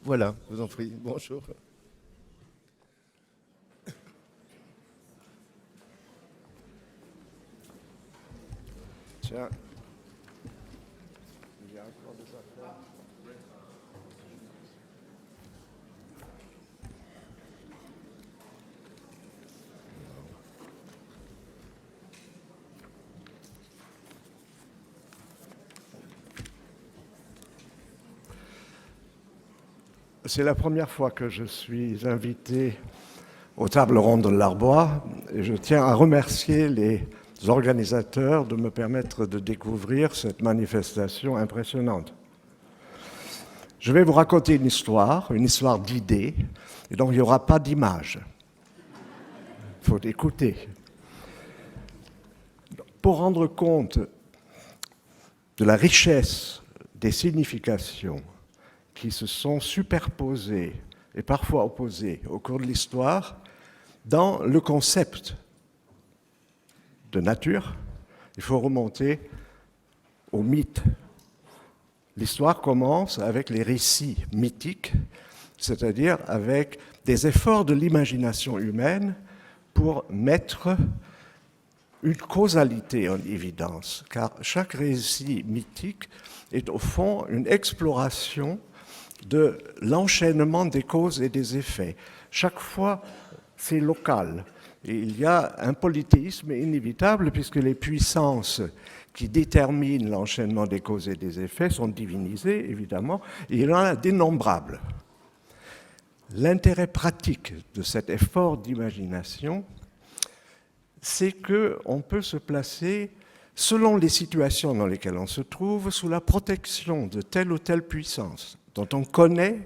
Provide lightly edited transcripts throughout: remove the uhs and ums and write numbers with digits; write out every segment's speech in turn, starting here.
Voilà, je vous en prie. Bonjour. Tiens. Il y a encore des affaires. C'est la première fois que je suis invité aux tables rondes de l'Arbois et je tiens à remercier les organisateurs de me permettre de découvrir cette manifestation impressionnante. Je vais vous raconter une histoire d'idées, et donc il n'y aura pas d'image. Il faut écouter. Pour rendre compte de la richesse des significations qui se sont superposées et parfois opposées au cours de l'histoire, dans le concept de nature, il faut remonter au mythe. L'histoire commence avec les récits mythiques, c'est-à-dire avec des efforts de l'imagination humaine pour mettre une causalité en évidence, car chaque récit mythique est au fond une exploration de l'enchaînement des causes et des effets. Chaque fois, c'est local. Et il y a un polythéisme inévitable puisque les puissances qui déterminent l'enchaînement des causes et des effets sont divinisées, évidemment, et il y en a d'innombrables. L'intérêt pratique de cet effort d'imagination, c'est qu'on peut se placer, selon les situations dans lesquelles on se trouve, sous la protection de telle ou telle puissance, dont on connaît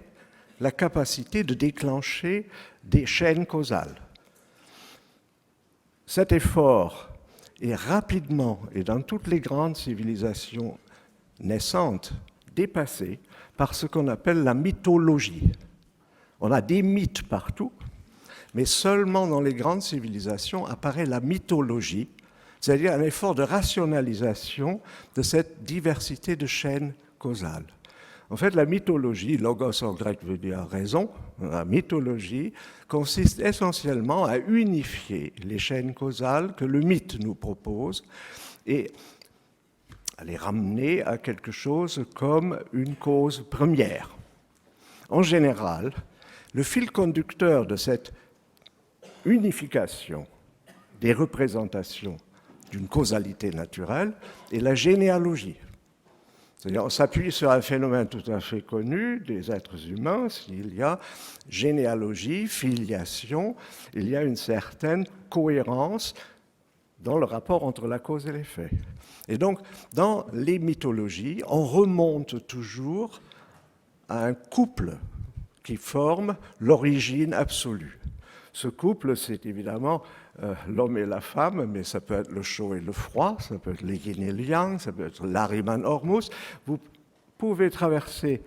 la capacité de déclencher des chaînes causales. Cet effort est rapidement, et dans toutes les grandes civilisations naissantes, dépassé par ce qu'on appelle la mythologie. On a des mythes partout, mais seulement dans les grandes civilisations apparaît la mythologie, c'est-à-dire un effort de rationalisation de cette diversité de chaînes causales. En fait, la mythologie, logos en grec veut dire raison, la mythologie consiste essentiellement à unifier les chaînes causales que le mythe nous propose et à les ramener à quelque chose comme une cause première. En général, le fil conducteur de cette unification des représentations d'une causalité naturelle est la généalogie. C'est-à-dire, on s'appuie sur un phénomène tout à fait connu des êtres humains. S'il y a généalogie, filiation, il y a une certaine cohérence dans le rapport entre la cause et l'effet. Et donc, dans les mythologies, on remonte toujours à un couple qui forme l'origine absolue. Ce couple, c'est évidemment l'homme et la femme, mais ça peut être le chaud et le froid, ça peut être le yin et le yang, ça peut être l'Ahriman Hormuz. Vous pouvez traverser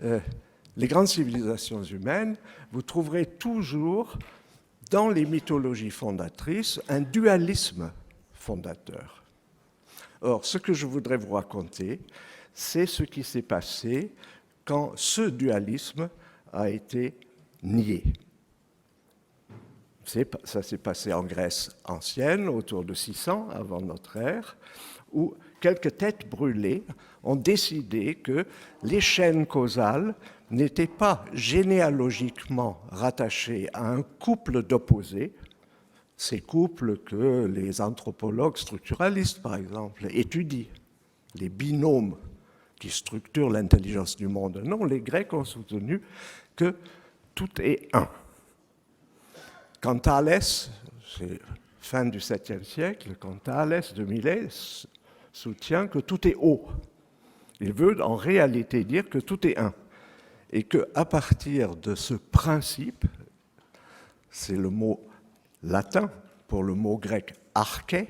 les grandes civilisations humaines, vous trouverez toujours dans les mythologies fondatrices un dualisme fondateur. Or, ce que je voudrais vous raconter, c'est ce qui s'est passé quand ce dualisme a été nié. Ça s'est passé en Grèce ancienne, autour de 600 avant notre ère, où quelques têtes brûlées ont décidé que les chaînes causales n'étaient pas généalogiquement rattachées à un couple d'opposés, ces couples que les anthropologues structuralistes, par exemple, étudient, les binômes qui structurent l'intelligence du monde. Non, les Grecs ont soutenu que tout est un. Quand Thalès, c'est fin du 7e siècle, quand Thalès de Milet soutient que tout est haut, il veut en réalité dire que tout est un. Et qu'à partir de ce principe, c'est le mot latin pour le mot grec arché,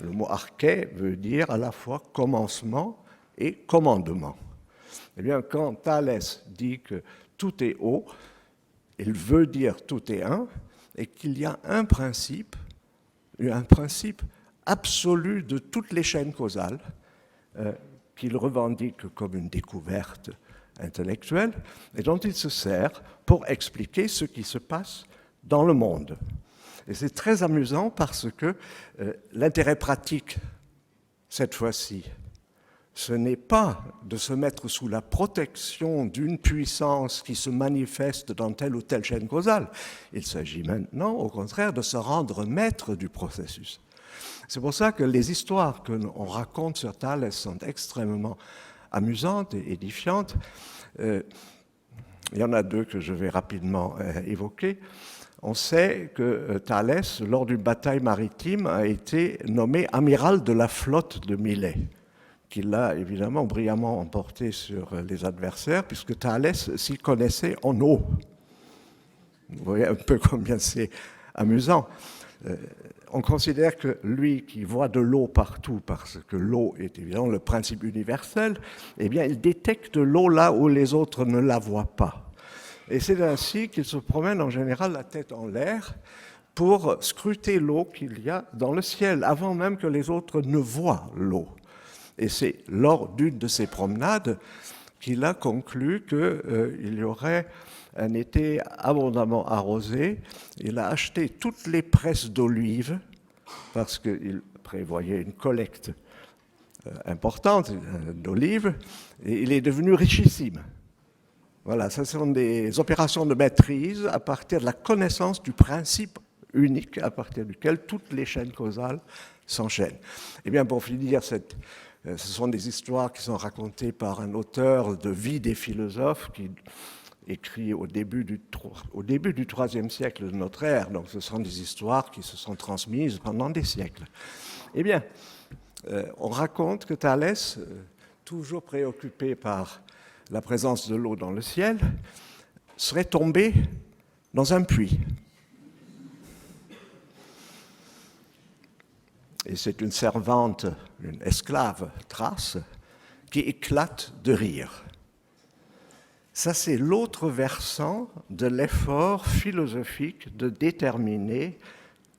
le mot arché veut dire à la fois commencement et commandement. Eh bien, quand Thalès dit que tout est haut, il veut dire tout est un, et qu'il y a un principe absolu de toutes les chaînes causales qu'il revendique comme une découverte intellectuelle et dont il se sert pour expliquer ce qui se passe dans le monde. Et c'est très amusant parce que l'intérêt pratique, cette fois-ci, ce n'est pas de se mettre sous la protection d'une puissance qui se manifeste dans telle ou telle chaîne causale. Il s'agit maintenant, au contraire, de se rendre maître du processus. C'est pour ça que les histoires qu'on raconte sur Thalès sont extrêmement amusantes et édifiantes. Il y en a deux que je vais rapidement évoquer. On sait que Thalès, lors d'une bataille maritime, a été nommé amiral de la flotte de Milet, qui l'a évidemment brillamment emporté sur les adversaires, puisque Thalès s'y connaissait en eau. Vous voyez un peu combien c'est amusant. On considère que lui, qui voit de l'eau partout, parce que l'eau est évidemment le principe universel, eh bien, il détecte l'eau là où les autres ne la voient pas. Et c'est ainsi qu'il se promène en général la tête en l'air pour scruter l'eau qu'il y a dans le ciel, avant même que les autres ne voient l'eau. Et c'est lors d'une de ces promenades qu'il a conclu qu'il y aurait un été abondamment arrosé. Il a acheté toutes les presses d'olives parce qu'il prévoyait une collecte importante d'olives et il est devenu richissime. Voilà, ce sont des opérations de maîtrise à partir de la connaissance du principe unique à partir duquel toutes les chaînes causales s'enchaînent. Eh bien, pour finir, ce sont des histoires qui sont racontées par un auteur de vie des philosophes qui écrit au début du IIIe siècle de notre ère. Donc, ce sont des histoires qui se sont transmises pendant des siècles. Eh bien, on raconte que Thalès, toujours préoccupé par la présence de l'eau dans le ciel, serait tombé dans un puits. Et c'est une servante, une esclave Thrace, qui éclate de rire. Ça, c'est l'autre versant de l'effort philosophique de déterminer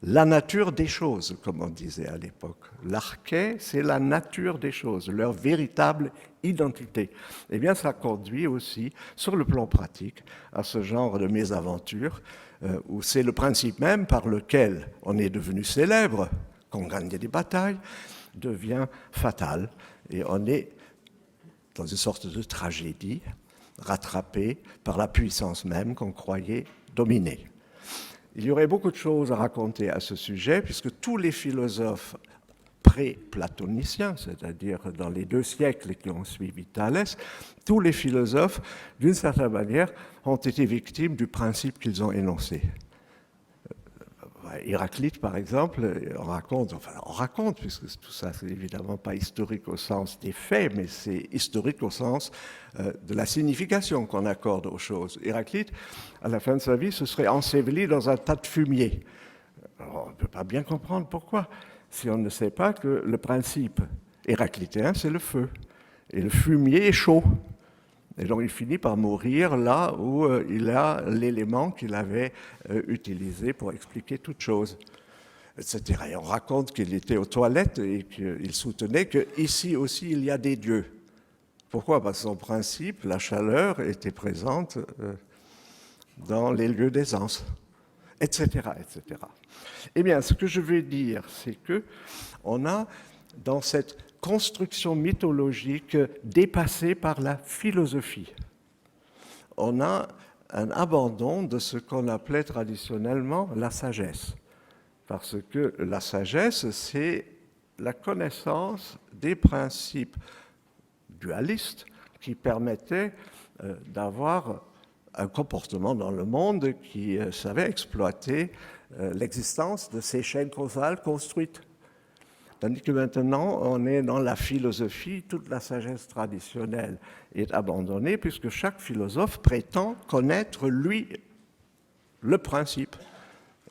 la nature des choses, comme on disait à l'époque. L'arché, c'est la nature des choses, leur véritable identité. Eh bien, ça conduit aussi, sur le plan pratique, à ce genre de mésaventure, où c'est le principe même par lequel on est devenu célèbre, qu'on gagne des batailles, devient fatal. Et on est dans une sorte de tragédie, rattrapé par la puissance même qu'on croyait dominer. Il y aurait beaucoup de choses à raconter à ce sujet, puisque tous les philosophes pré-platoniciens, c'est-à-dire dans les 2 siècles qui ont suivi Thalès, tous les philosophes, d'une certaine manière, ont été victimes du principe qu'ils ont énoncé. Héraclite, par exemple, on raconte, puisque tout ça, c'est évidemment pas historique au sens des faits, mais c'est historique au sens de la signification qu'on accorde aux choses. Héraclite, à la fin de sa vie, se serait enseveli dans un tas de fumier. Alors, on ne peut pas bien comprendre pourquoi, si on ne sait pas que le principe héraclitéen, c'est le feu. Et le fumier est chaud. Et donc il finit par mourir là où il a l'élément qu'il avait utilisé pour expliquer toute chose, etc. Et on raconte qu'il était aux toilettes et qu'il soutenait qu'ici aussi il y a des dieux. Pourquoi ? Parce que son principe, la chaleur, était présente dans les lieux d'aisance, etc., etc. Eh bien, ce que je veux dire, c'est qu'on a dans cette construction mythologique dépassée par la philosophie. On a un abandon de ce qu'on appelait traditionnellement la sagesse. Parce que la sagesse, c'est la connaissance des principes dualistes qui permettaient d'avoir un comportement dans le monde qui savait exploiter l'existence de ces chaînes causales construites. Tandis que maintenant, on est dans la philosophie, toute la sagesse traditionnelle est abandonnée, puisque chaque philosophe prétend connaître, lui, le principe.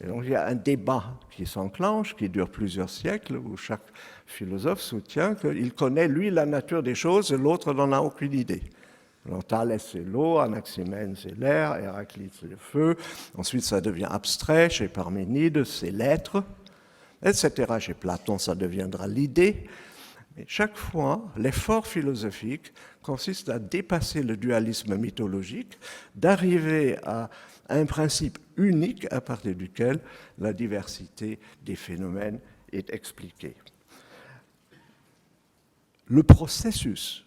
Et donc, il y a un débat qui s'enclenche, qui dure plusieurs siècles, où chaque philosophe soutient qu'il connaît, lui, la nature des choses, et l'autre n'en a aucune idée. Alors, Thalès, c'est l'eau, Anaximène, c'est l'air, Héraclite, c'est le feu. Ensuite, ça devient abstrait, chez Parménide, c'est l'être, etc. Chez Platon, ça deviendra l'idée. Mais chaque fois, l'effort philosophique consiste à dépasser le dualisme mythologique, d'arriver à un principe unique à partir duquel la diversité des phénomènes est expliquée. Le processus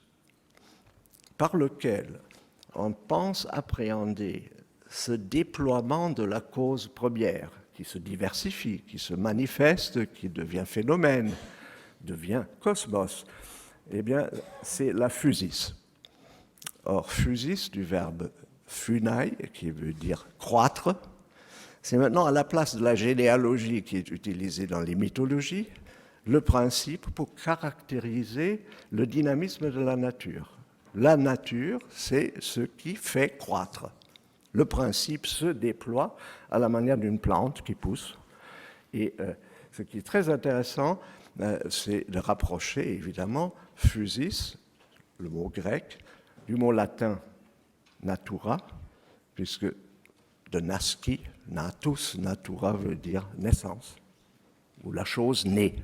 par lequel on pense appréhender ce déploiement de la cause première, qui se diversifie, qui se manifeste, qui devient phénomène, devient cosmos, eh bien, c'est la physis. Or, physis, du verbe funai, qui veut dire croître, c'est maintenant à la place de la généalogie qui est utilisée dans les mythologies, le principe pour caractériser le dynamisme de la nature. La nature, c'est ce qui fait croître. Le principe se déploie à la manière d'une plante qui pousse. Et ce qui est très intéressant, c'est de rapprocher, évidemment, physis, le mot grec, du mot latin natura, puisque de nasci, natus, natura veut dire naissance, ou la chose née.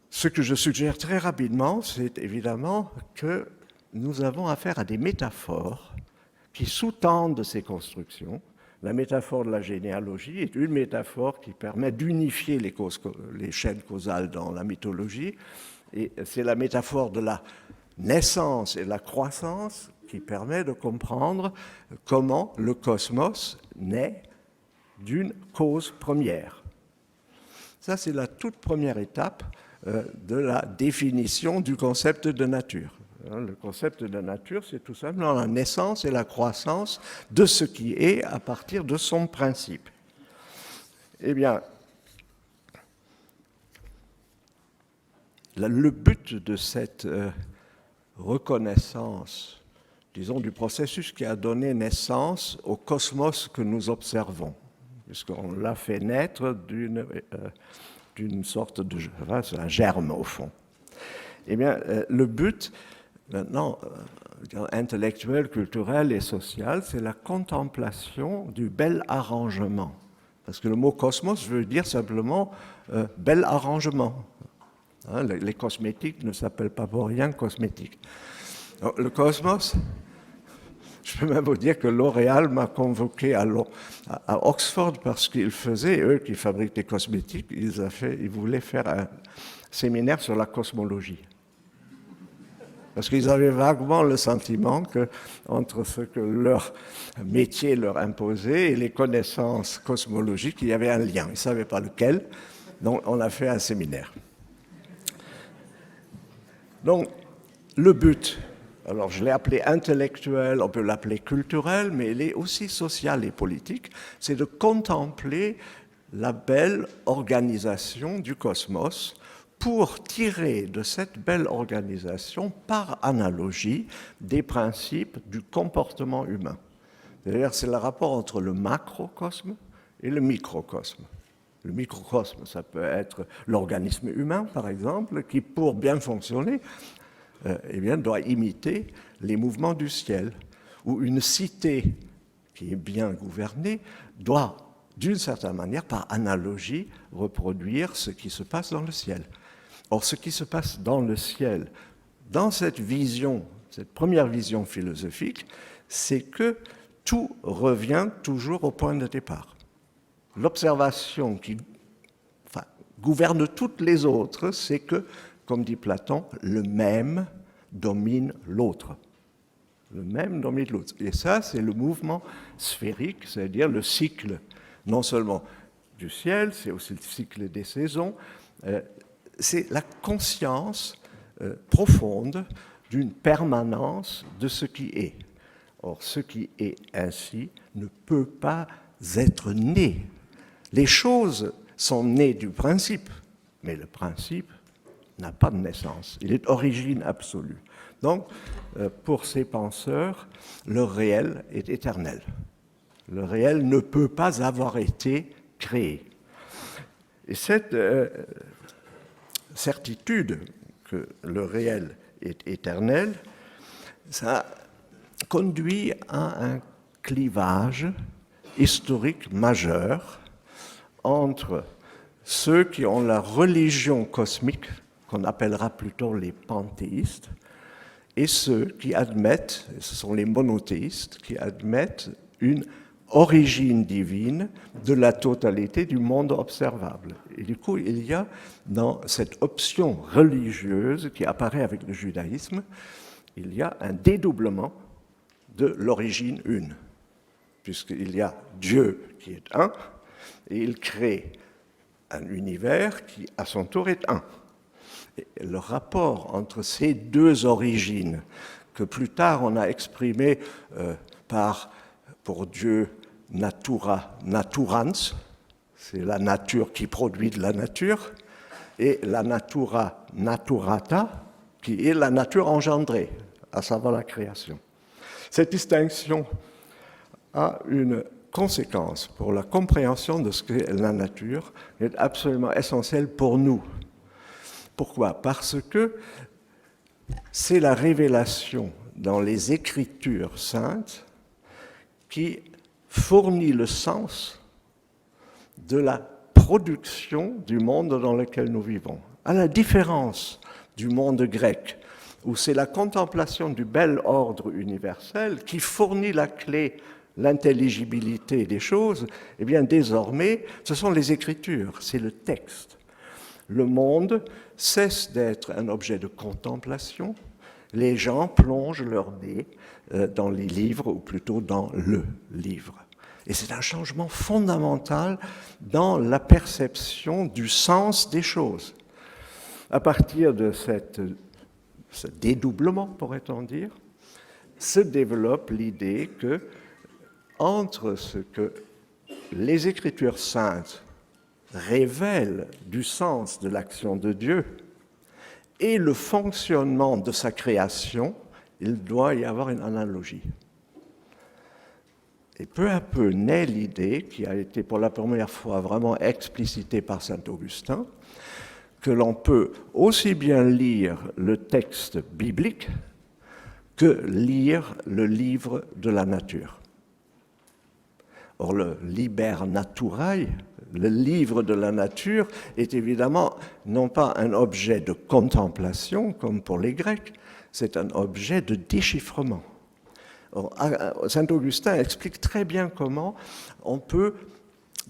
Ce que je suggère très rapidement, c'est évidemment que nous avons affaire à des métaphores qui sous-tendent ces constructions. La métaphore de la généalogie est une métaphore qui permet d'unifier les chaînes causales dans la mythologie, et c'est la métaphore de la naissance et de la croissance qui permet de comprendre comment le cosmos naît d'une cause première. Ça, c'est la toute première étape de la définition du concept de nature. Le concept de nature, c'est tout simplement la naissance et la croissance de ce qui est à partir de son principe. Eh bien, le but de cette reconnaissance, disons, du processus qui a donné naissance au cosmos que nous observons, puisqu'on l'a fait naître d'une sorte de... Enfin, c'est un germe, au fond. Eh bien, le but, maintenant, intellectuel, culturel et social, c'est la contemplation du bel arrangement. Parce que le mot cosmos veut dire simplement bel arrangement. Hein, les cosmétiques ne s'appellent pas pour rien cosmétiques. Alors, le cosmos, je peux même vous dire que L'Oréal m'a convoqué à Oxford parce qu'ils faisaient, eux qui fabriquent des cosmétiques, ils voulaient faire un séminaire sur la cosmologie. Parce qu'ils avaient vaguement le sentiment qu'entre ce que leur métier leur imposait et les connaissances cosmologiques, il y avait un lien. Ils ne savaient pas lequel, donc on a fait un séminaire. Donc, le but, alors je l'ai appelé intellectuel, on peut l'appeler culturel, mais il est aussi social et politique, c'est de contempler la belle organisation du cosmos pour tirer de cette belle organisation, par analogie, des principes du comportement humain. C'est-à-dire, c'est le rapport entre le macrocosme et le microcosme. Le microcosme, ça peut être l'organisme humain, par exemple, qui, pour bien fonctionner, eh bien, doit imiter les mouvements du ciel. Ou une cité qui est bien gouvernée doit, d'une certaine manière, par analogie, reproduire ce qui se passe dans le ciel. Or, ce qui se passe dans le ciel, dans cette vision, cette première vision philosophique, c'est que tout revient toujours au point de départ. L'observation qui gouverne toutes les autres, c'est que, comme dit Platon, le même domine l'autre. Le même domine l'autre. Et ça, c'est le mouvement sphérique, c'est-à-dire le cycle, non seulement du ciel, c'est aussi le cycle des saisons, c'est la conscience profonde d'une permanence de ce qui est. Or, ce qui est ainsi ne peut pas être né. Les choses sont nées du principe, mais le principe n'a pas de naissance. Il est origine absolue. Donc, pour ces penseurs, le réel est éternel. Le réel ne peut pas avoir été créé. Et cette certitude que le réel est éternel, ça conduit à un clivage historique majeur entre ceux qui ont la religion cosmique, qu'on appellera plutôt les panthéistes, et ceux qui admettent, ce sont les monothéistes, qui admettent une origine divine de la totalité du monde observable. Et du coup, il y a dans cette option religieuse qui apparaît avec le judaïsme, il y a un dédoublement de l'origine une, puisqu'il y a Dieu qui est un, et il crée un univers qui, à son tour, est un. Et le rapport entre ces deux origines, que plus tard on a exprimé pour Dieu, natura naturans, c'est la nature qui produit de la nature, et la natura naturata, qui est la nature engendrée, à savoir la création. Cette distinction a une conséquence pour la compréhension de ce qu'est la nature, est absolument essentielle pour nous. Pourquoi? Parce que c'est la révélation dans les Écritures saintes qui fournit le sens de la production du monde dans lequel nous vivons. À la différence du monde grec, où c'est la contemplation du bel ordre universel qui fournit la clé, l'intelligibilité des choses, eh bien désormais, ce sont les Écritures, c'est le texte. Le monde cesse d'être un objet de contemplation, les gens plongent leur nez dans les livres, ou plutôt dans le livre. Et c'est un changement fondamental dans la perception du sens des choses. À partir de ce dédoublement, pourrait-on dire, se développe l'idée que, entre ce que les Écritures saintes révèlent du sens de l'action de Dieu et le fonctionnement de sa création, il doit y avoir une analogie. Et peu à peu naît l'idée, qui a été pour la première fois vraiment explicitée par saint Augustin, que l'on peut aussi bien lire le texte biblique que lire le livre de la nature. Or, le Liber Naturae, le livre de la nature, est évidemment non pas un objet de contemplation, comme pour les Grecs, c'est un objet de déchiffrement. Saint Augustin explique très bien comment on peut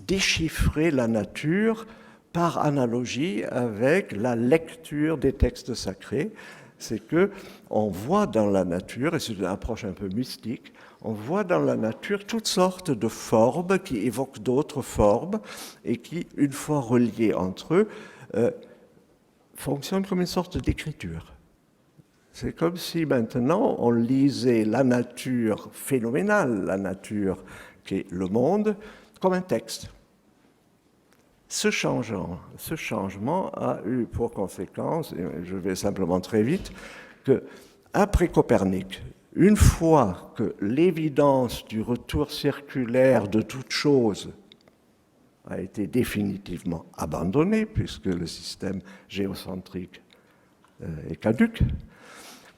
déchiffrer la nature par analogie avec la lecture des textes sacrés. C'est qu'on voit dans la nature, et c'est une approche un peu mystique, on voit dans la nature toutes sortes de formes qui évoquent d'autres formes et qui, une fois reliées entre eux, fonctionnent comme une sorte d'écriture. C'est comme si maintenant on lisait la nature phénoménale, la nature qui est le monde, comme un texte. Ce changement a eu pour conséquence, et je vais simplement très vite, qu'après Copernic, une fois que l'évidence du retour circulaire de toute chose a été définitivement abandonnée, puisque le système géocentrique est caduc,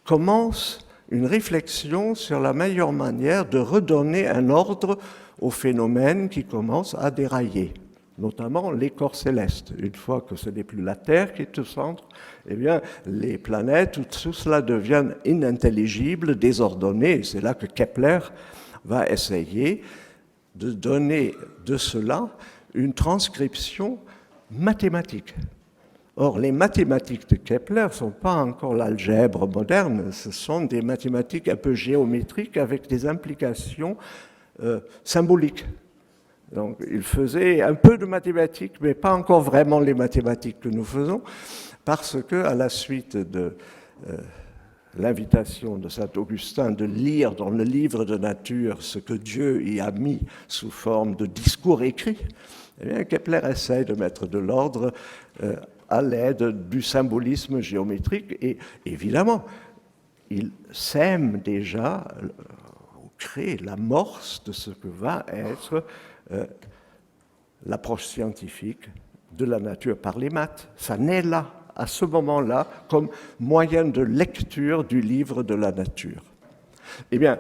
commence une réflexion sur la meilleure manière de redonner un ordre aux phénomènes qui commencent à dérailler, notamment les corps célestes. Une fois que ce n'est plus la Terre qui est au centre, eh bien, les planètes, tout cela devient inintelligible, désordonné, et c'est là que Kepler va essayer de donner de cela une transcription mathématique. Or, les mathématiques de Kepler ne sont pas encore l'algèbre moderne, ce sont des mathématiques un peu géométriques avec des implications symboliques. Donc, il faisait un peu de mathématiques, mais pas encore vraiment les mathématiques que nous faisons, parce qu'à la suite de l'invitation de saint Augustin de lire dans le livre de nature ce que Dieu y a mis sous forme de discours écrits, eh bien, Kepler essaie de mettre de l'ordre à l'aide du symbolisme géométrique, et évidemment, il sème déjà, ou crée l'amorce de ce que va être l'approche scientifique de la nature par les maths. Ça naît là, à ce moment-là, comme moyen de lecture du livre de la nature. Eh bien,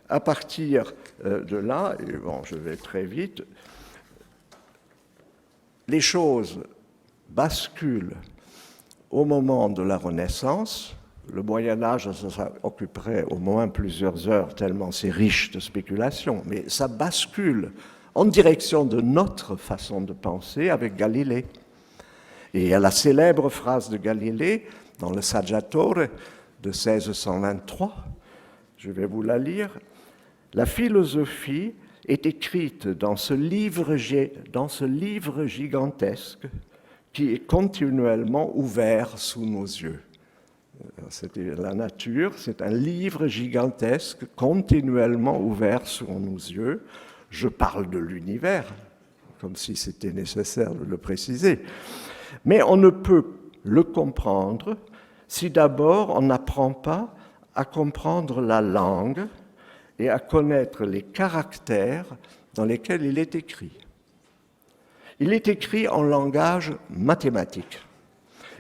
à partir de là, et bon, je vais très vite, les choses basculent au moment de la Renaissance. Le Moyen-Âge, ça occuperait au moins plusieurs heures, tellement c'est riche de spéculations, mais ça bascule en direction de notre façon de penser avec Galilée. Et il y a la célèbre phrase de Galilée dans le Saggiatore de 1623, je vais vous la lire. La philosophie est écrite dans ce livre gigantesque qui est continuellement ouvert sous nos yeux. C'était la nature, c'est un livre gigantesque continuellement ouvert sous nos yeux. Je parle de l'univers, comme si c'était nécessaire de le préciser. Mais on ne peut le comprendre si d'abord on n'apprend pas à comprendre la langue et à connaître les caractères dans lesquels il est écrit. Il est écrit en langage mathématique.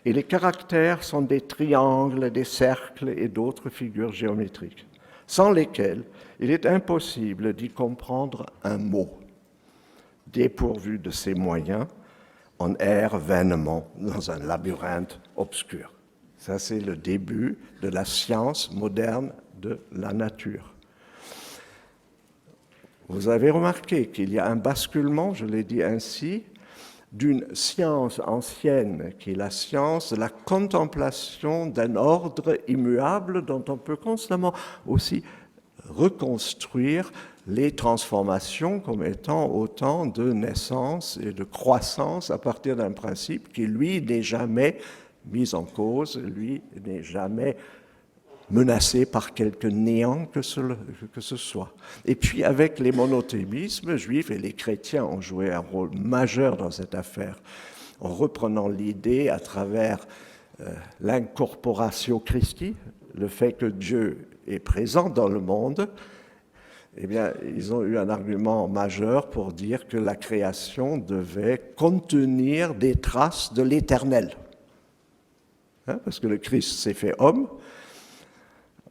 Et les caractères sont des triangles, des cercles et d'autres figures géométriques, sans lesquelles il est impossible d'y comprendre un mot. Dépourvu de ces moyens, on erre vainement dans un labyrinthe obscur. Ça, c'est le début de la science moderne de la nature. Vous avez remarqué qu'il y a un basculement, je l'ai dit ainsi, d'une science ancienne, qui est la science de la contemplation d'un ordre immuable dont on peut constamment aussi reconstruire les transformations comme étant autant de naissance et de croissance à partir d'un principe qui, lui, n'est jamais mis en cause, lui, n'est jamais menacé par quelque néant que ce soit. Et puis avec les monothéismes juifs, et les chrétiens ont joué un rôle majeur dans cette affaire, en reprenant l'idée à travers l'incorporatio Christi, le fait que Dieu est présent dans le monde, eh bien, ils ont eu un argument majeur pour dire que la création devait contenir des traces de l'éternel. Hein, parce que le Christ s'est fait homme.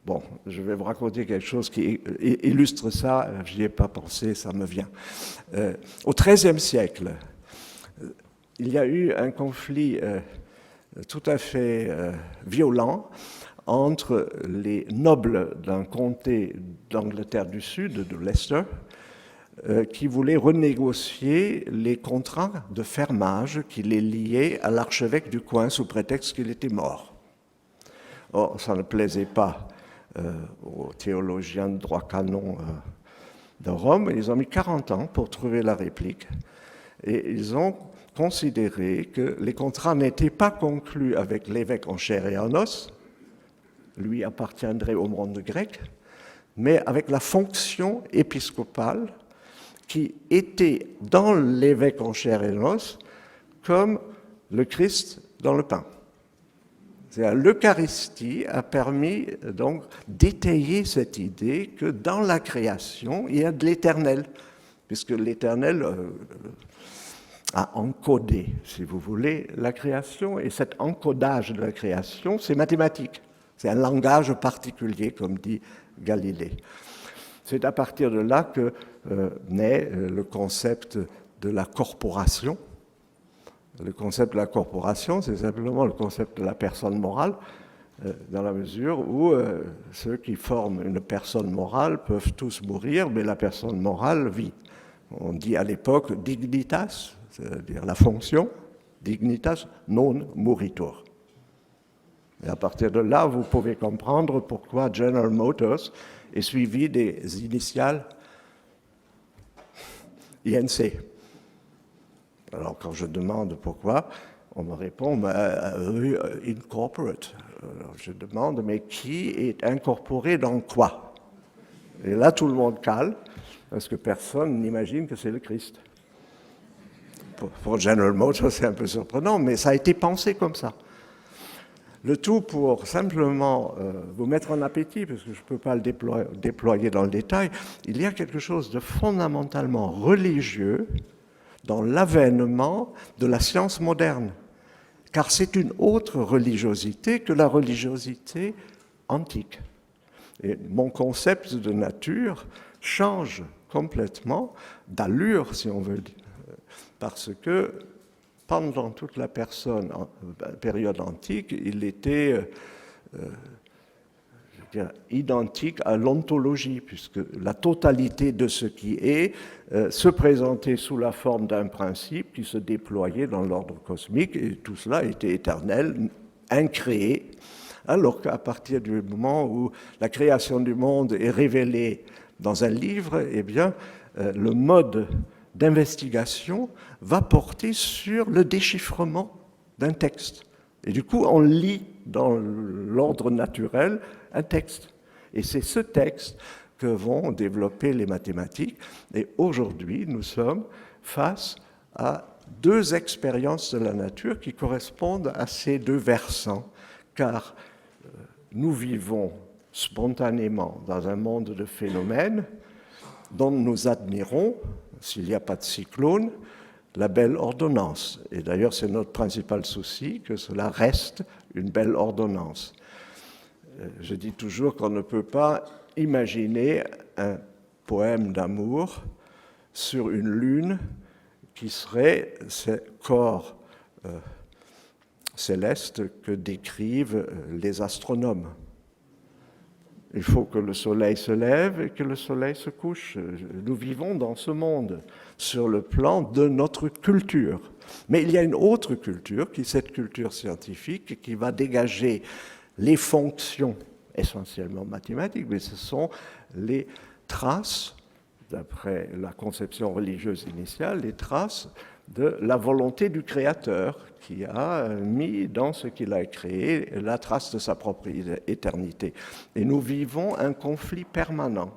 Bon, je vais vous raconter quelque chose qui illustre ça, je n'y ai pas pensé, ça me vient. Au XIIIe siècle, il y a eu un conflit tout à fait violent entre les nobles d'un comté d'Angleterre du Sud, de Leicester, qui voulaient renégocier les contrats de fermage qui les liaient à l'archevêque du coin sous prétexte qu'il était mort. Or, ça ne plaisait pas aux théologiens de droit canon de Rome. Ils ont mis 40 ans pour trouver la réplique et ils ont considéré que les contrats n'étaient pas conclus avec l'évêque en chair et en os, lui appartiendrait au monde grec, mais avec la fonction épiscopale qui était dans l'évêque en chair et en os comme le Christ dans le pain. L'Eucharistie a permis donc d'étayer cette idée que dans la création, il y a de l'éternel, puisque l'éternel a encodé, si vous voulez, la création, et cet encodage de la création, c'est mathématique. C'est un langage particulier, comme dit Galilée. C'est à partir de là que naît le concept de la corporation. Le concept de la corporation, c'est simplement le concept de la personne morale, dans la mesure où ceux qui forment une personne morale peuvent tous mourir, mais la personne morale vit. On dit à l'époque dignitas, c'est-à-dire la fonction, dignitas non moritur. Et à partir de là, vous pouvez comprendre pourquoi General Motors est suivi des initiales INC. Alors, quand je demande pourquoi, on me répond incorporate. Alors, je demande, mais qui est incorporé dans quoi? Et là, tout le monde cale, parce que personne n'imagine que c'est le Christ. Pour General Motors, c'est un peu surprenant, mais ça a été pensé comme ça. Le tout pour simplement vous mettre en appétit, parce que je ne peux pas le déployer dans le détail, il y a quelque chose de fondamentalement religieux dans l'avènement de la science moderne, car c'est une autre religiosité que la religiosité antique. Et mon concept de nature change complètement d'allure, si on veut dire, parce que pendant toute la période antique, il était identique à l'ontologie, puisque la totalité de ce qui est se présentait sous la forme d'un principe qui se déployait dans l'ordre cosmique, et tout cela était éternel, incréé, alors qu'à partir du moment où la création du monde est révélée dans un livre, eh bien, le mode d'investigation va porter sur le déchiffrement d'un texte. Et du coup, on lit dans l'ordre naturel un texte. Et c'est ce texte que vont développer les mathématiques. Et aujourd'hui, nous sommes face à deux expériences de la nature qui correspondent à ces deux versants, car nous vivons spontanément dans un monde de phénomènes dont nous admirons, s'il n'y a pas de cyclone, la belle ordonnance. Et d'ailleurs, c'est notre principal souci, que cela reste une belle ordonnance. Je dis toujours qu'on ne peut pas imaginer un poème d'amour sur une lune qui serait ce corps céleste que décrivent les astronomes. Il faut que le soleil se lève et que le soleil se couche. Nous vivons dans ce monde sur le plan de notre culture. Mais il y a une autre culture, qui est cette culture scientifique, qui va dégager les fonctions essentiellement mathématiques, mais ce sont les traces, d'après la conception religieuse initiale, les traces de la volonté du Créateur qui a mis dans ce qu'il a créé la trace de sa propre éternité. Et nous vivons un conflit permanent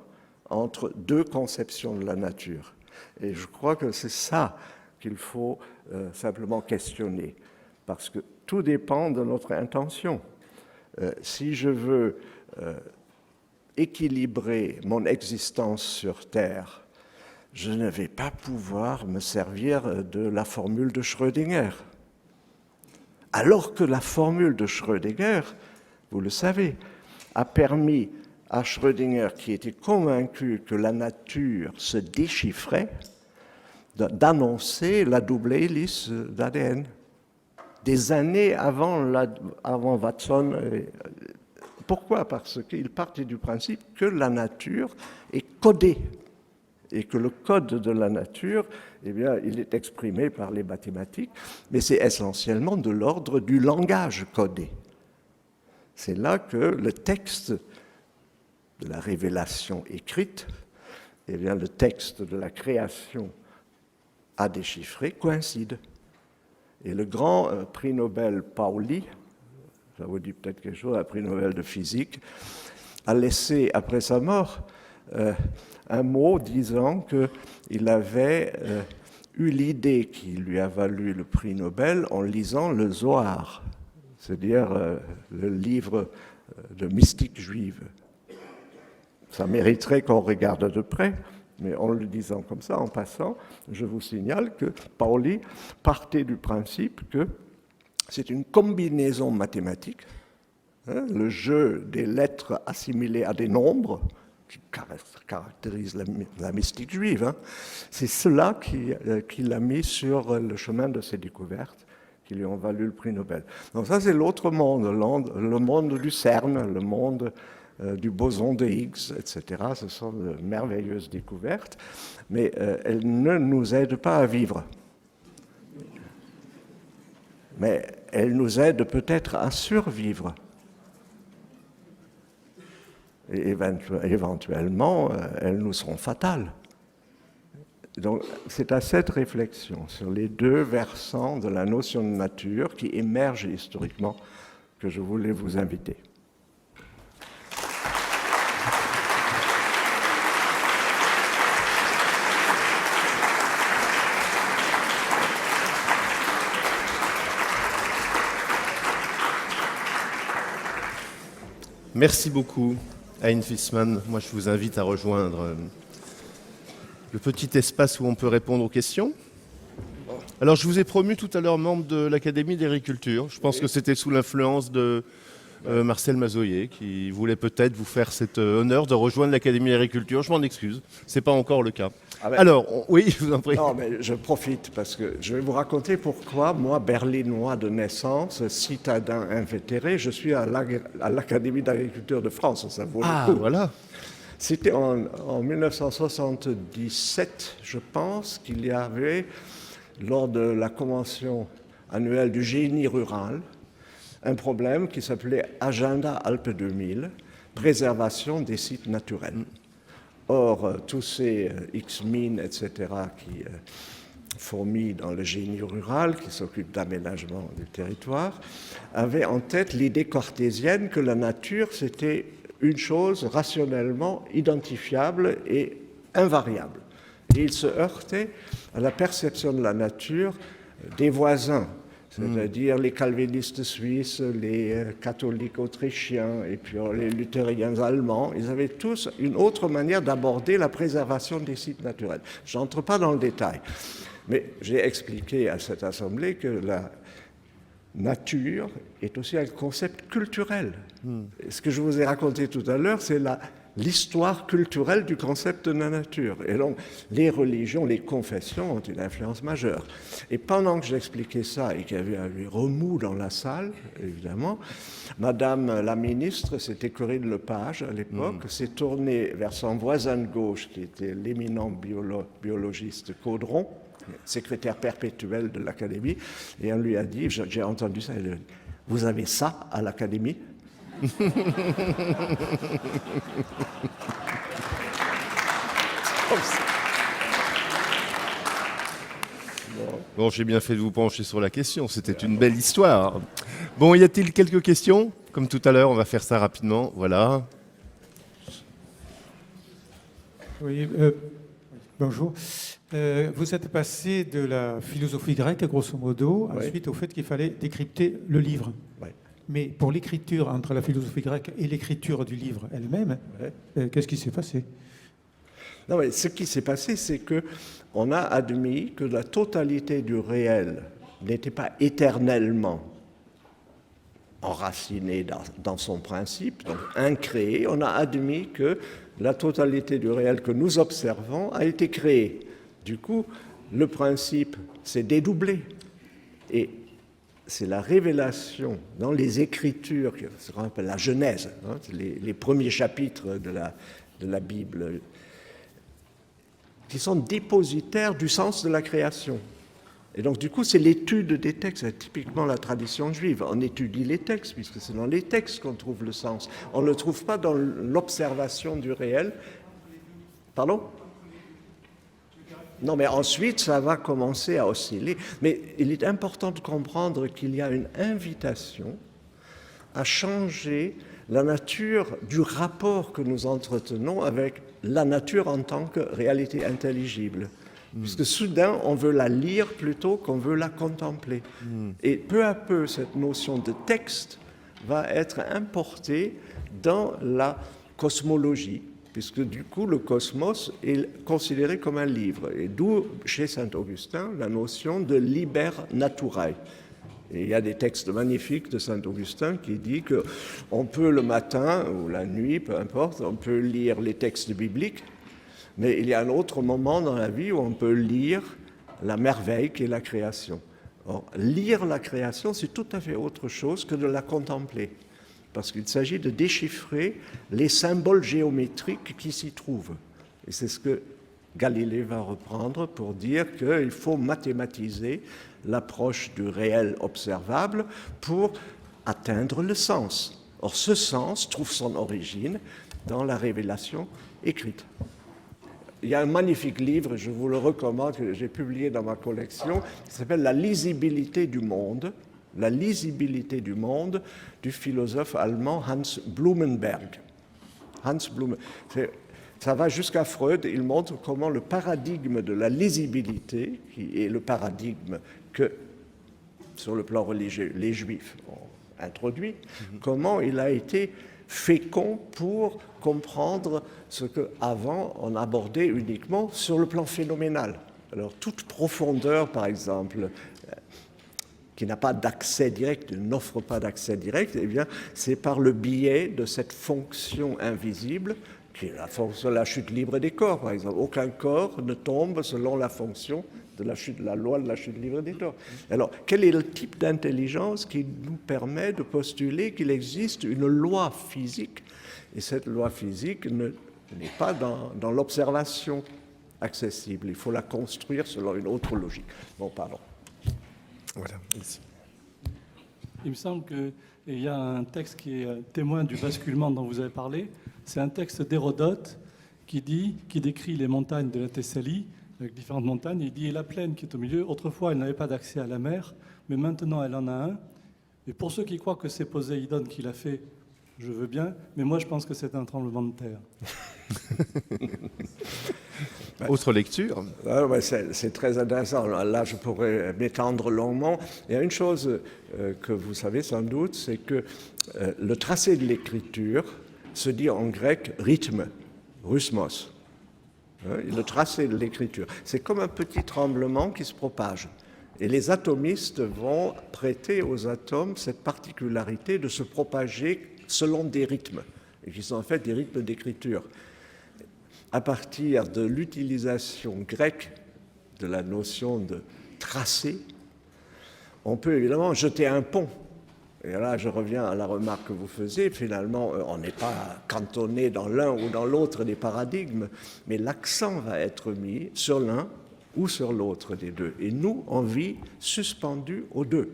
entre deux conceptions de la nature. Et je crois que c'est ça qu'il faut simplement questionner, parce que tout dépend de notre intention. Si je veux équilibrer mon existence sur Terre, je ne vais pas pouvoir me servir de la formule de Schrödinger. Alors que la formule de Schrödinger, vous le savez, a permis à Schrödinger, qui était convaincu que la nature se déchiffrait, d'annoncer la double hélice d'ADN. Des années avant Watson. Pourquoi ? Parce qu'il partait du principe que la nature est codée et que le code de la nature, eh bien, il est exprimé par les mathématiques, mais c'est essentiellement de l'ordre du langage codé. C'est là que le texte de la révélation écrite, eh bien, le texte de la création à déchiffrer coïncide. Et le grand prix Nobel Pauli, ça vous dit peut-être quelque chose, un prix Nobel de physique, a laissé, après sa mort, un mot disant qu'il avait eu l'idée qui lui a valu le prix Nobel en lisant le Zohar, c'est-à-dire le livre de mystique juive. Ça mériterait qu'on regarde de près, mais en le disant comme ça, en passant, je vous signale que Pauli partait du principe que c'est une combinaison mathématique, le jeu des lettres assimilées à des nombres, qui caractérise la mystique juive. C'est cela qui l'a mis sur le chemin de ses découvertes, qui lui ont valu le prix Nobel. Donc ça, c'est l'autre monde, le monde du CERN, le monde du boson de Higgs, etc. Ce sont de merveilleuses découvertes, mais elles ne nous aident pas à vivre. Mais elles nous aident peut-être à survivre. Et éventuellement, elles nous seront fatales. Donc, c'est à cette réflexion sur les deux versants de la notion de nature qui émerge historiquement que je voulais vous inviter. Merci beaucoup, Hein Viessmann. Moi, je vous invite à rejoindre le petit espace où on peut répondre aux questions. Alors, je vous ai promu tout à l'heure membre de l'Académie d'agriculture. Je pense que c'était sous l'influence de Marcel Mazoyer, qui voulait peut-être vous faire cet honneur de rejoindre l'Académie d'agriculture. Je m'en excuse, ce n'est pas encore le cas. Ah ben, Alors, oui, je vous en prie. non, mais je profite parce que je vais vous raconter pourquoi, moi, berlinois de naissance, citadin invétéré, je suis à l'Académie d'agriculture de France. Ça vaut le coup. Voilà. C'était en 1977, je pense, qu'il y avait, lors de la convention annuelle du génie rural, un problème qui s'appelait Agenda Alpes 2000, préservation des sites naturels. Or, tous ces X-Mines, etc., qui fourmillent dans le génie rural, qui s'occupent d'aménagement du territoire, avaient en tête l'idée cartésienne que la nature, c'était une chose rationnellement identifiable et invariable. Et ils se heurtaient à la perception de la nature des voisins, c'est-à-dire les calvinistes suisses, les catholiques autrichiens et puis les luthériens allemands. Ils avaient tous une autre manière d'aborder la préservation des sites naturels. Je n'entre pas dans le détail, mais j'ai expliqué à cette assemblée que la nature est aussi un concept culturel. Ce que je vous ai raconté tout à l'heure, c'est l'histoire culturelle du concept de la nature. Et donc, les religions, les confessions ont une influence majeure. Et pendant que j'expliquais ça et qu'il y avait un remous dans la salle, évidemment, Madame la ministre, c'était Corinne Lepage à l'époque, s'est tournée vers son voisin de gauche, qui était l'éminent biologiste Caudron, secrétaire perpétuel de l'Académie, et on lui a dit, j'ai entendu ça, elle lui a dit, vous avez ça à l'Académie? Bon, j'ai bien fait de vous pencher sur la question, c'était une belle histoire. Bon, y a-t-il quelques questions? Comme tout à l'heure, on va faire ça rapidement, voilà. Oui, bonjour. Vous êtes passé de la philosophie grecque, grosso modo, ensuite au fait qu'il fallait décrypter le livre. Oui. Mais pour l'écriture, entre la philosophie grecque et l'écriture du livre elle-même, qu'est-ce qui s'est passé? Non, mais ce qui s'est passé, c'est qu'on a admis que la totalité du réel n'était pas éternellement enracinée dans son principe, donc incréée. On a admis que la totalité du réel que nous observons a été créée. Du coup, le principe s'est dédoublé. Et c'est la révélation dans les Écritures, ce qu'on appelle la Genèse, hein, les premiers chapitres de la Bible, qui sont dépositaires du sens de la création. Et donc, du coup, c'est l'étude des textes, c'est typiquement la tradition juive. On étudie les textes, puisque c'est dans les textes qu'on trouve le sens. On ne le trouve pas dans l'observation du réel. Pardon ? Non, mais ensuite, ça va commencer à osciller. Mais il est important de comprendre qu'il y a une invitation à changer la nature du rapport que nous entretenons avec la nature en tant que réalité intelligible. Puisque soudain, on veut la lire plutôt qu'on veut la contempler. Et peu à peu, cette notion de texte va être importée dans la cosmologie, puisque du coup, le cosmos est considéré comme un livre. Et d'où, chez Saint-Augustin, la notion de liber naturae. Et il y a des textes magnifiques de Saint-Augustin qui disent qu'on peut le matin ou la nuit, peu importe, on peut lire les textes bibliques, mais il y a un autre moment dans la vie où on peut lire la merveille qui est la création. Or, lire la création, c'est tout à fait autre chose que de la contempler, parce qu'il s'agit de déchiffrer les symboles géométriques qui s'y trouvent. Et c'est ce que Galilée va reprendre pour dire qu'il faut mathématiser l'approche du réel observable pour atteindre le sens. Or, ce sens trouve son origine dans la révélation écrite. Il y a un magnifique livre, je vous le recommande, que j'ai publié dans ma collection, qui s'appelle « La lisibilité du monde », la lisibilité du monde du philosophe allemand Hans Blumenberg. Hans Blumenberg. Ça va jusqu'à Freud, il montre comment le paradigme de la lisibilité, qui est le paradigme que, sur le plan religieux, les Juifs ont introduit, comment il a été fécond pour comprendre ce qu'avant on abordait uniquement sur le plan phénoménal. Alors toute profondeur, par exemple, qui n'a pas d'accès direct, n'offre pas d'accès direct, eh bien, c'est par le biais de cette fonction invisible, qui est la fonction de la chute libre des corps, par exemple. Aucun corps ne tombe selon la fonction de la loi de la chute libre des corps. Alors, quel est le type d'intelligence qui nous permet de postuler qu'il existe une loi physique, et cette loi physique n'est pas dans l'observation accessible. Il faut la construire selon une autre logique. Bon, pardon. Voilà, ici. Il me semble qu'il y a un texte qui est témoin du basculement dont vous avez parlé. C'est un texte d'Hérodote qui décrit les montagnes de la Thessalie, avec différentes montagnes. Il dit, et la plaine qui est au milieu, autrefois elle n'avait pas d'accès à la mer, mais maintenant elle en a un. Et pour ceux qui croient que c'est Poséidon qui l'a fait, je veux bien, mais moi je pense que c'est un tremblement de terre. Autre lecture. C'est très intéressant. Là, je pourrais m'étendre longuement. Il y a une chose que vous savez sans doute, c'est que le tracé de l'écriture se dit en grec rythme, rhusmos. Le tracé de l'écriture. C'est comme un petit tremblement qui se propage. Et les atomistes vont prêter aux atomes cette particularité de se propager selon des rythmes, et qui sont en fait des rythmes d'écriture. À partir de l'utilisation grecque de la notion de tracé, on peut évidemment jeter un pont. Et là, je reviens à la remarque que vous faisiez. Finalement, on n'est pas cantonné dans l'un ou dans l'autre des paradigmes, mais l'accent va être mis sur l'un ou sur l'autre des deux. Et nous, on vit suspendus aux deux.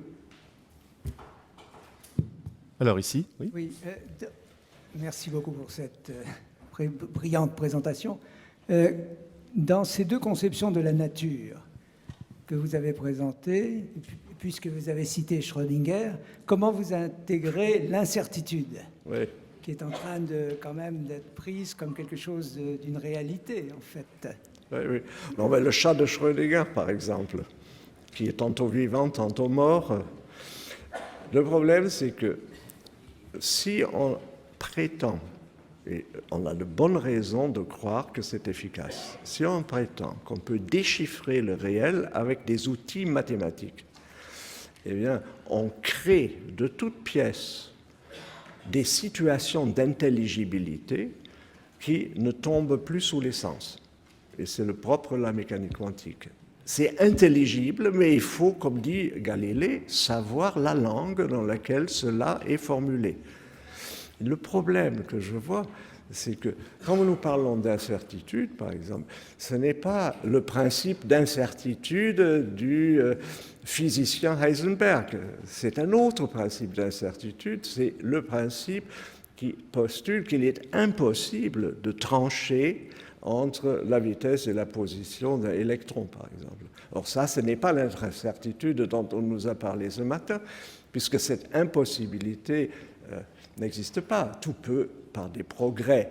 Alors ici, oui. Oui, merci beaucoup pour cette brillante présentation. Dans ces deux conceptions de la nature que vous avez présentées, puisque vous avez cité Schrödinger, comment vous intégrez l'incertitude, Oui. qui est en train de quand même d'être prise comme quelque chose d'une réalité, en fait. Oui, oui. Non, mais le chat de Schrödinger, par exemple, qui est tantôt vivant, tantôt mort. Le problème, c'est que si on prétend, et on a de bonnes raisons de croire que c'est efficace, si on prétend qu'on peut déchiffrer le réel avec des outils mathématiques, eh bien, on crée de toutes pièces des situations d'intelligibilité qui ne tombent plus sous les sens. Et c'est le propre de la mécanique quantique. C'est intelligible, mais il faut, comme dit Galilée, savoir la langue dans laquelle cela est formulé. Le problème que je vois, c'est que quand nous parlons d'incertitude, par exemple, ce n'est pas le principe d'incertitude du physicien Heisenberg. C'est un autre principe d'incertitude, c'est le principe qui postule qu'il est impossible de trancher entre la vitesse et la position d'un électron, par exemple. Or ça, ce n'est pas l'incertitude dont on nous a parlé ce matin, puisque cette impossibilité n'existe pas. Tout peut, par des progrès,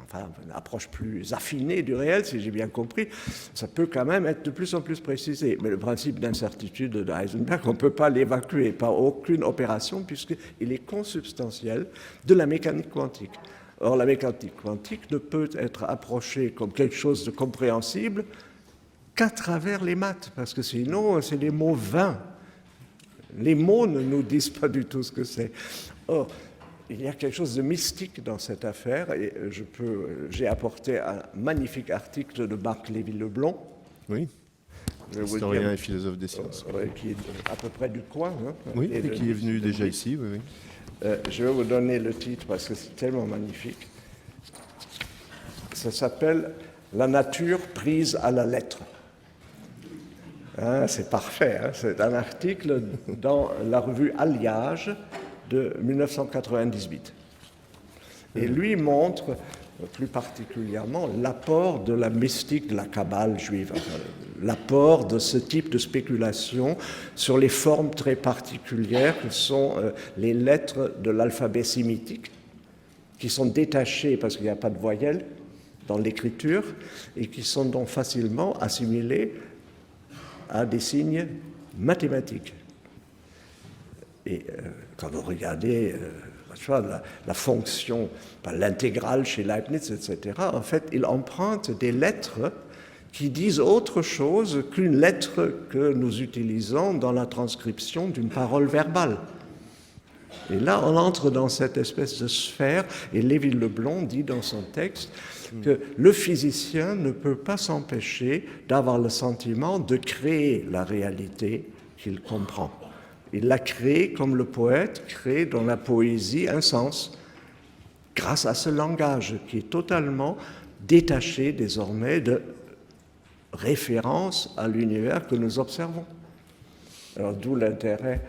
enfin une approche plus affinée du réel, si j'ai bien compris, ça peut quand même être de plus en plus précisé. Mais le principe d'incertitude de Heisenberg, on ne peut pas l'évacuer par aucune opération, puisqu'il est consubstantiel de la mécanique quantique. Or, la mécanique quantique ne peut être approchée comme quelque chose de compréhensible qu'à travers les maths, parce que sinon, c'est des mots vains. Les mots ne nous disent pas du tout ce que c'est. Or, il y a quelque chose de mystique dans cette affaire, et j'ai apporté un magnifique article de Marc Lévy-Leblond. Oui. Historien et philosophe des sciences. Qui est à peu près du coin. Hein, oui, et qui est venu déjà ici, oui, oui. Je vais vous donner le titre parce que c'est tellement magnifique. Ça s'appelle « La nature prise à la lettre ». Hein, c'est parfait. Hein, c'est un article dans la revue Alliage de 1998. Et lui montre plus particulièrement l'apport de la mystique de la Kabbale juive, l'apport de ce type de spéculation sur les formes très particulières que sont les lettres de l'alphabet sémitique, qui sont détachées parce qu'il n'y a pas de voyelles dans l'écriture et qui sont donc facilement assimilées à des signes mathématiques. Et quand vous regardez la fonction, l'intégrale chez Leibniz, etc., en fait, il emprunte des lettres qui disent autre chose qu'une lettre que nous utilisons dans la transcription d'une parole verbale. Et là, on entre dans cette espèce de sphère, et Lévy-Leblond dit dans son texte que le physicien ne peut pas s'empêcher d'avoir le sentiment de créer la réalité qu'il comprend. Il la crée comme le poète crée dans la poésie un sens, grâce à ce langage qui est totalement détaché désormais de référence à l'univers que nous observons. Alors d'où l'intérêt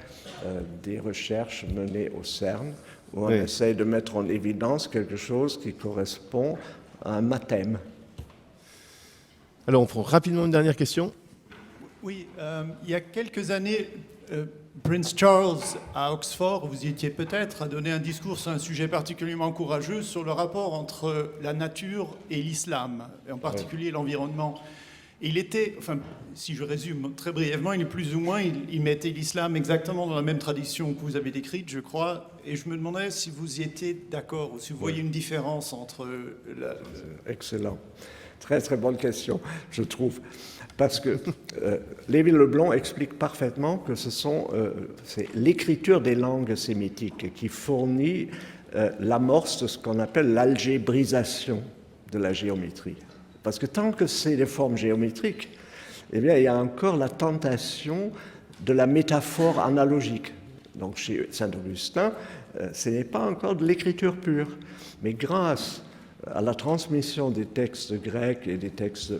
des recherches menées au CERN, où on essaie de mettre en évidence quelque chose qui correspond à un mathème. Alors on prend rapidement une dernière question. Oui, il y a quelques années, Prince Charles à Oxford, vous y étiez peut-être, a donné un discours sur un sujet particulièrement courageux sur le rapport entre la nature et l'islam, et en particulier l'environnement. Il était, enfin, si je résume très brièvement, il est plus ou moins, il mettait l'islam exactement dans la même tradition que vous avez décrite, je crois, et je me demandais si vous y étiez d'accord, ou si vous voyez une différence entre... Excellent. Très, très bonne question, je trouve. Parce que Lévy-Leblond explique parfaitement que c'est l'écriture des langues sémitiques qui fournit l'amorce de ce qu'on appelle l'algébrisation de la géométrie. Parce que tant que c'est des formes géométriques, eh bien, il y a encore la tentation de la métaphore analogique. Donc, chez Saint-Augustin, ce n'est pas encore de l'écriture pure. Mais grâce à la transmission des textes grecs et des textes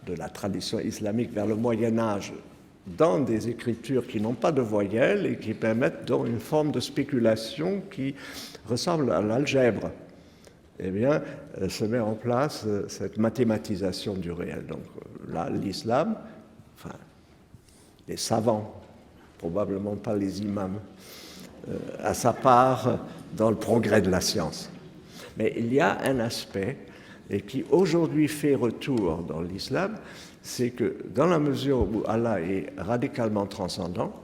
de la tradition islamique vers le Moyen-Âge dans des écritures qui n'ont pas de voyelles et qui permettent donc une forme de spéculation qui ressemble à l'algèbre, eh bien, se met en place cette mathématisation du réel. Donc là, l'islam, enfin, les savants, probablement pas les imams, a sa part dans le progrès de la science. Mais il y a un aspect et qui aujourd'hui fait retour dans l'islam, c'est que dans la mesure où Allah est radicalement transcendant,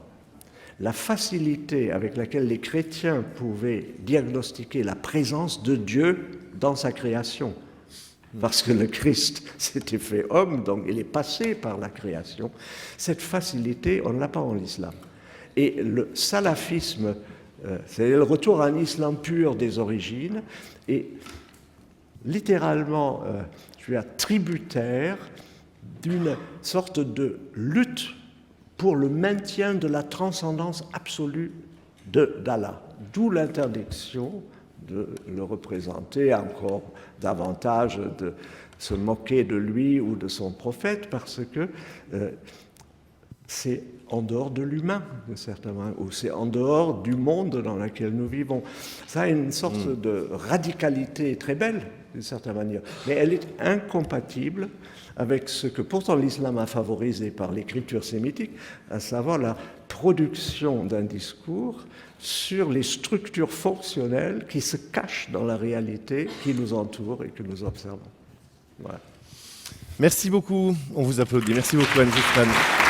la facilité avec laquelle les chrétiens pouvaient diagnostiquer la présence de Dieu dans sa création, parce que le Christ s'était fait homme, donc il est passé par la création, cette facilité, on ne l'a pas en islam. Et le salafisme, c'est le retour à un islam pur des origines, et littéralement, je suis tributaire d'une sorte de lutte pour le maintien de la transcendance absolue d'Allah. D'où l'interdiction de le représenter encore davantage, de se moquer de lui ou de son prophète, parce que c'est en dehors de l'humain, de certains moments, ou c'est en dehors du monde dans lequel nous vivons. Ça a une sorte de radicalité très belle, d'une certaine manière, mais elle est incompatible avec ce que pourtant l'islam a favorisé par l'écriture sémitique, à savoir la production d'un discours sur les structures fonctionnelles qui se cachent dans la réalité qui nous entoure et que nous observons. Voilà. Merci beaucoup, on vous applaudit. Merci beaucoup Anne Gusman.